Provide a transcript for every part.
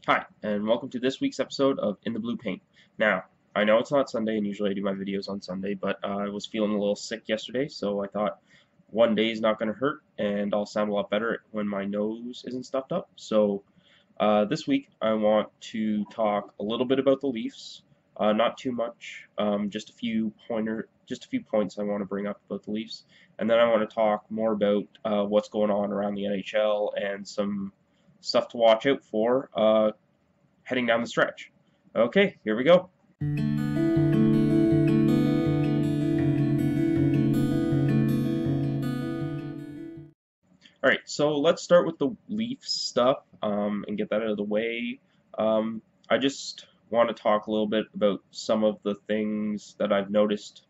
Hi, and welcome to this week's episode of In the Blue Paint. Now, I know it's not Sunday, and usually I do my videos on Sunday, but I was feeling a little sick yesterday, so I thought one day is not going to hurt, and I'll sound a lot better when my nose isn't stuffed up. So, this week I want to talk a little bit about the Leafs, not too much, just a few points I want to bring up about the Leafs, and then I want to talk more about what's going on around the NHL and some stuff to watch out for heading down the stretch. Okay, here we go. All right, so let's start with the Leafs stuff and get that out of the way. I just want to talk a little bit about some of the things that I've noticed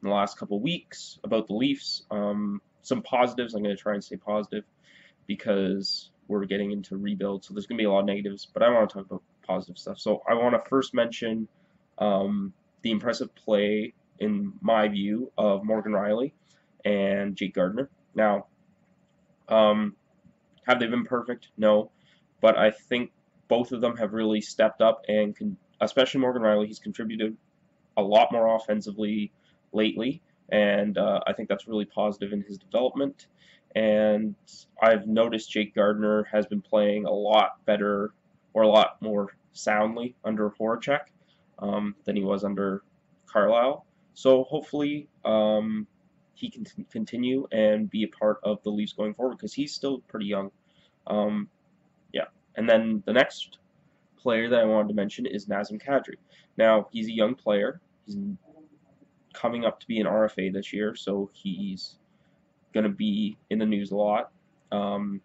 in the last couple weeks about the Leafs. Some positives. I'm going to try and stay positive because we're getting into rebuild, so there's going to be a lot of negatives, but I want to talk about positive stuff. So I want to first mention the impressive play, in my view, of Morgan Rielly and Jake Gardiner. Now, um, have they been perfect? No, but I think both of them have really stepped up and especially Morgan Rielly, he's contributed a lot more offensively lately, and I think that's really positive in his development. And I've noticed Jake Gardiner has been playing a lot better or a lot more soundly under Horacek than he was under Carlisle. So hopefully he can continue and be a part of the Leafs going forward because he's still pretty young. Um, yeah, and then the next player that I wanted to mention is Nazem Kadri. Now he's a young player. He's coming up to be an RFA this year, so he's going to be in the news a lot. Um,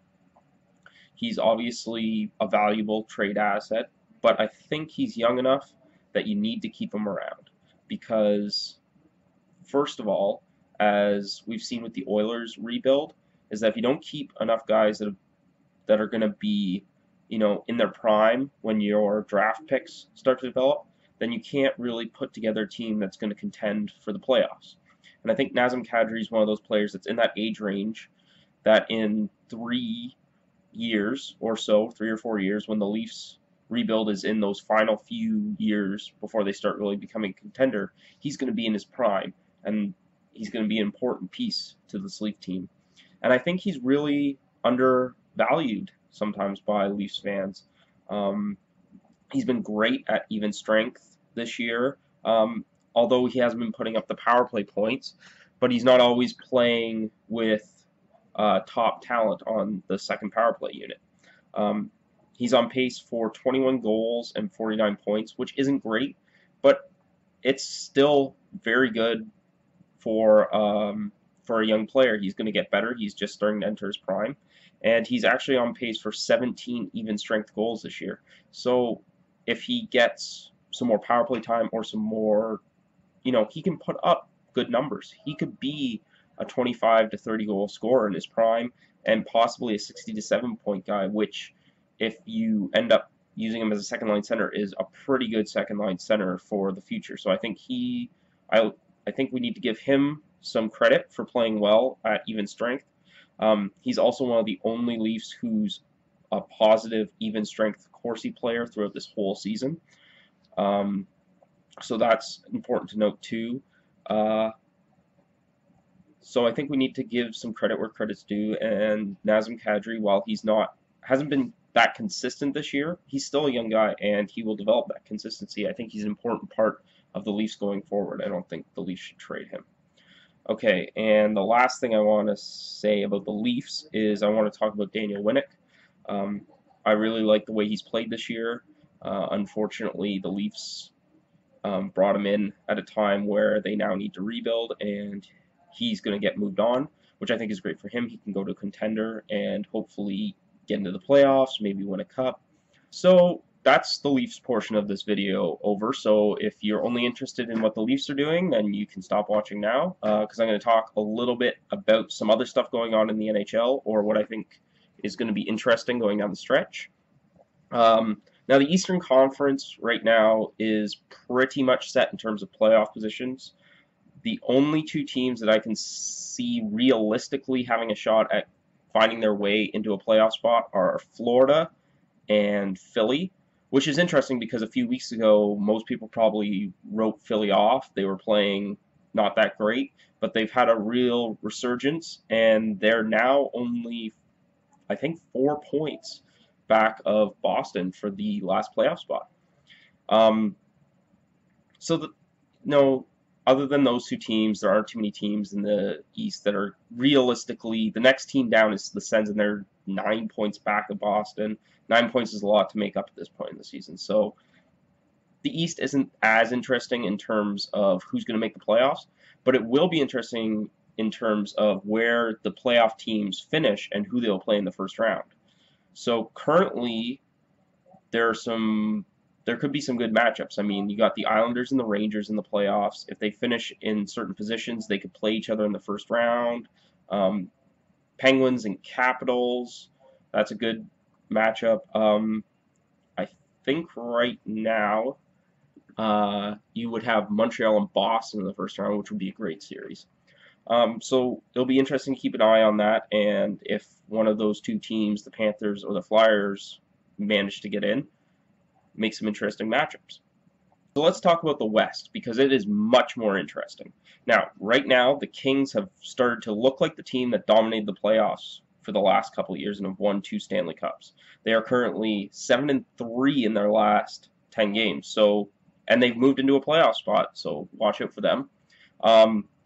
he's obviously a valuable trade asset, but I think he's young enough that you need to keep him around because, first of all, as we've seen with the Oilers rebuild, is that if you don't keep enough guys that are going to be, in their prime when your draft picks start to develop, then you can't really put together a team that's going to contend for the playoffs. And I think Nazem Kadri is one of those players that's in that age range that in 3 years or so, 3 or 4 years, when the Leafs rebuild is in those final few years before they start really becoming a contender, he's going to be in his prime and he's going to be an important piece to this Leaf team. And I think he's really undervalued sometimes by Leafs fans. Um, he's been great at even strength this year, although he hasn't been putting up the power play points, but he's not always playing with top talent on the second power play unit. Um, he's on pace for 21 goals and 49 points, which isn't great, but it's still very good for a young player. He's going to get better. He's just starting to enter his prime, and he's actually on pace for 17 even strength goals this year. So if he gets some more power play time or some more, he can put up good numbers. He could be a 25 to 30 goal scorer in his prime and possibly a 60 to 7 point guy, which if you end up using him as a second line center is a pretty good second line center for the future. So I think I think we need to give him some credit for playing well at even strength. He's also one of the only Leafs who's a positive even strength Corsi player throughout this whole season. Um, so that's important to note too. Uh, so I think we need to give some credit where credit's due. And Nazem Kadri, while hasn't been that consistent this year, he's still a young guy and he will develop that consistency. I think he's an important part of the Leafs going forward. I don't think the Leafs should trade him. Okay, and the last thing I want to say about the Leafs is I want to talk about Daniel Winnik. Um, I really like the way he's played this year. Unfortunately, the Leafs brought him in at a time where they now need to rebuild, and he's going to get moved on, which I think is great for him. He can go to a contender and hopefully get into the playoffs, maybe win a cup. So that's the Leafs portion of this video over. So if you're only interested in what the Leafs are doing, then you can stop watching now because I'm going to talk a little bit about some other stuff going on in the NHL or what I think is going to be interesting going down the stretch. Now, the Eastern Conference right now is pretty much set in terms of playoff positions. The only two teams that I can see realistically having a shot at finding their way into a playoff spot are Florida and Philly. which is interesting because a few weeks ago, most people probably wrote Philly off. They were playing not that great, but they've had a real resurgence, and they're now only, I think, 4 points back of Boston for the last playoff spot. Um, so, no, other than those two teams, there aren't too many teams in the East that are realistically. The next team down is the Sens, and they're 9 points back of Boston. 9 points is a lot to make up at this point in the season. So the East isn't as interesting in terms of who's going to make the playoffs, but it will be interesting in terms of where the playoff teams finish and who they'll play in the first round. So currently, there could be some good matchups. I mean, you got the Islanders and the Rangers in the playoffs. If they finish in certain positions, they could play each other in the first round. Penguins and Capitals, that's a good matchup. I think right now you would have Montreal and Boston in the first round, which would be a great series. So it'll be interesting to keep an eye on that, and if one of those two teams, the Panthers or the Flyers, manage to get in, make some interesting matchups. So let's talk about the West, because it is much more interesting. Now, right now, the Kings have started to look like the team that dominated the playoffs for the last couple of years and have won 2 Stanley Cups. They are currently 7-3 in their last 10 games. So, and they've moved into a playoff spot, so watch out for them.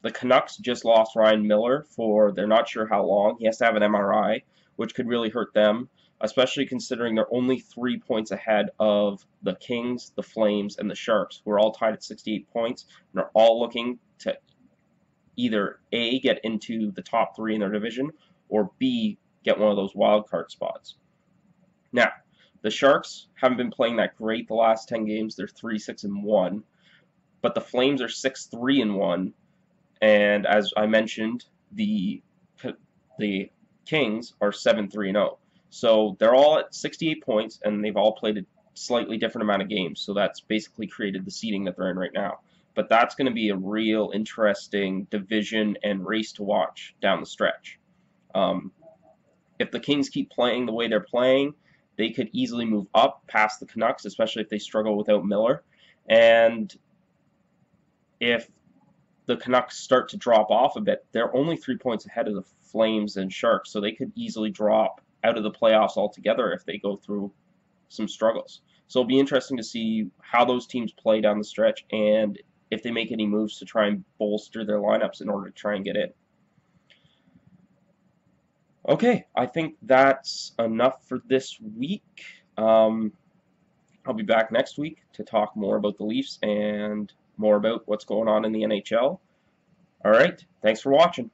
The Canucks just lost Ryan Miller for they're not sure how long. He has to have an MRI, which could really hurt them, especially considering they're only 3 points ahead of the Kings, the Flames, and the Sharks, who are all tied at 68 points, and are all looking to either A, get into the top 3 in their division, or B, get one of those wild card spots. Now, the Sharks haven't been playing that great the last 10 games. They're 3-6-1, but the Flames are 6-3-1, and as I mentioned, the Kings are 7-3-0. So they're all at 68 points, and they've all played a slightly different amount of games. So that's basically created the seeding that they're in right now. But that's going to be a real interesting division and race to watch down the stretch. If the Kings keep playing the way they're playing, they could easily move up past the Canucks, especially if they struggle without Miller. And if the Canucks start to drop off a bit, they're only 3 points ahead of the Flames and Sharks, so they could easily drop out of the playoffs altogether if they go through some struggles. So it'll be interesting to see how those teams play down the stretch and if they make any moves to try and bolster their lineups in order to try and get in. Okay, I think that's enough for this week. I'll be back next week to talk more about the Leafs and more about what's going on in the NHL. All right, thanks for watching.